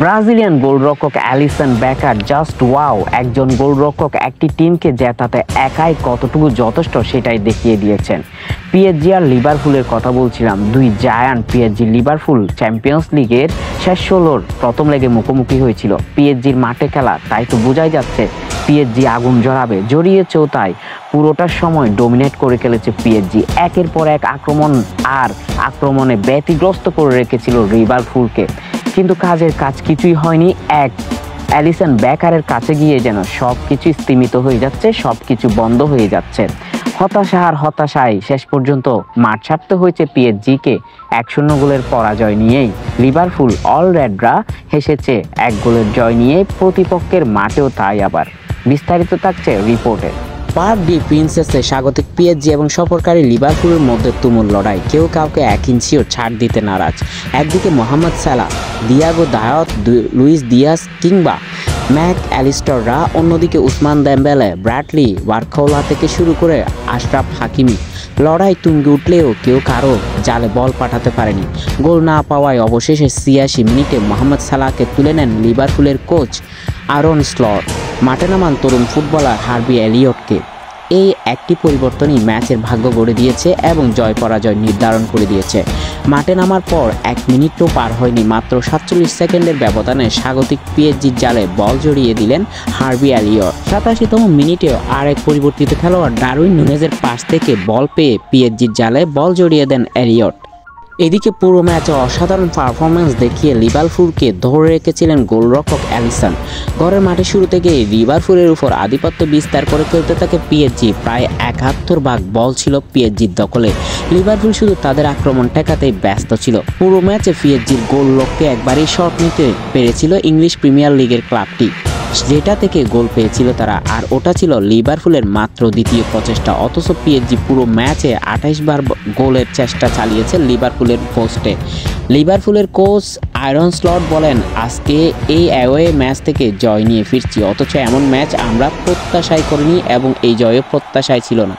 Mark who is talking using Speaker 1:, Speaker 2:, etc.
Speaker 1: Brazilian গোলরক্ষক Alisson Becker just wow. একজন গোলরক্ষক একটি টিমকে জেতাতে একাই কতটুকু যথেষ্ট সেটাই দেখিয়ে দিয়েছেন। পিএসজি আর লিভারপুলের কথা বলছিলাম, দুই জায়ান্ট পিএসজি লিভারপুল চ্যাম্পিয়ন্স লিগের শেষ 16-র প্রথম লেগে মুখোমুখি হয়েছিল। পিএসজির মাঠে খেলা, তাই তো বোঝাই যাচ্ছে পিএসজি আগুন জ্বলাবে, জড়িয়েছেও তাই। পুরোটার সময় ডোমিনেট করে খেলেছে পিএসজি, একের পর এক আক্রমণ আর আক্রমণে ব্যতিগ্রস্ত করে রেখেছিল লিভারপুলকে, কিন্তু কাজের কাজ কিছুই হয়নি। অ্যালিসন বেকারের কাছে গিয়ে যেন সব কিছু স্তিমিত হয়ে যাচ্ছে, সব কিছু বন্ধ হয়ে যাচ্ছে। হতাশা আর হতাশায় শেষ পর্যন্ত মাঠ ছাড়তে হয়েছে পিএসজিকে 1-0 গোলের পরাজয় নিয়েই। লিভারপুল অলরেডরা হেসেছে 1 গোলের জয় নিয়ে, প্রতিপক্ষের মাঠেও তাই। আবার বিস্তারিত থাকছে রিপোর্টে। পার্ক ডি প্রিন্সেসে স্বাগতিক পিএসজি এবং সফরকারী লিভারপুলের মধ্যে তুমুল লড়াই, কেউ কাউকে 1 ইঞ্চিও ছাড় দিতে নারাজ। একদিকে মোহাম্মদ সালাহ, দিয়াগো দায়ত, লুইস দিয়াস কিংবা ম্যাক অ্যালিস্টাররা, অন্যদিকে উসমান দেমবেলে, ব্র্যাডলি বারখাউলা থেকে শুরু করে আশরাফ হাকিমি। লড়াই তুঙ্গে উঠলেও কেউ কারো জালে বল পাঠাতে পারেনি। গোল না পাওয়ায় অবশেষে 86 মিনিটে মোহাম্মদ সালাহকে তুলে নেন লিভারপুলের কোচ আরন স্লট, মাঠে নামান তরুণ ফুটবলার হার্বি এলিয়টকে। এই একটি পরিবর্তনই ম্যাচের ভাগ্য গড়ে দিয়েছে এবং জয় পরাজয় নির্ধারণ করে দিয়েছে। মাঠে নামার পর 1 মিনিটও পার হয়নি, মাত্র 47 সেকেন্ডের ব্যবধানে স্বাগতিক পিএসজির জালে বল জড়িয়ে দিলেন হার্বি এলিয়ট। 87তম মিনিটেও আর এক পরিবর্তিত খেলোয়াড় ডারউইন নুনেজের পাস থেকে বল পেয়ে পিএসজির জালে বল জড়িয়ে দেন এলিয়ট। এদিকে পুরো ম্যাচে অসাধারণ পারফরম্যান্স দেখিয়ে লিভারপুলকে ধরে রেখেছিলেন গোলরক্ষক অ্যালিসন। ঘরের মাঠে শুরু থেকে লিভারপুলের উপর আধিপত্য বিস্তার করে খেলতে থাকে পিএসজি। প্রায় 71% বল ছিল পিএসজির দখলে। লিভারপুল শুধু তাদের আক্রমণ ঠেকাতেই ব্যস্ত ছিল। পুরো ম্যাচে পিএসজির গোল লক্ষ্যে একবারই শট নিতে পেরেছিল ইংলিশ প্রিমিয়ার লিগের ক্লাবটি, যেটা থেকে গোল পেয়েছিল তারা, আর ওটা ছিল লিভারপুলের মাত্র দ্বিতীয় প্রচেষ্টা। অথচ পিএসজি পুরো ম্যাচে 28 বার গোলের চেষ্টা চালিয়েছে লিভারপুলের পোস্টে। লিভারপুলের কোচ আরন স্লট বলেন, আজকে এই অ্যাওয়ে ম্যাচ থেকে জয় নিয়ে ফিরছি, অথচ এমন ম্যাচ আমরা প্রত্যাশাই করিনি এবং এই জয়ও প্রত্যাশায় ছিল না।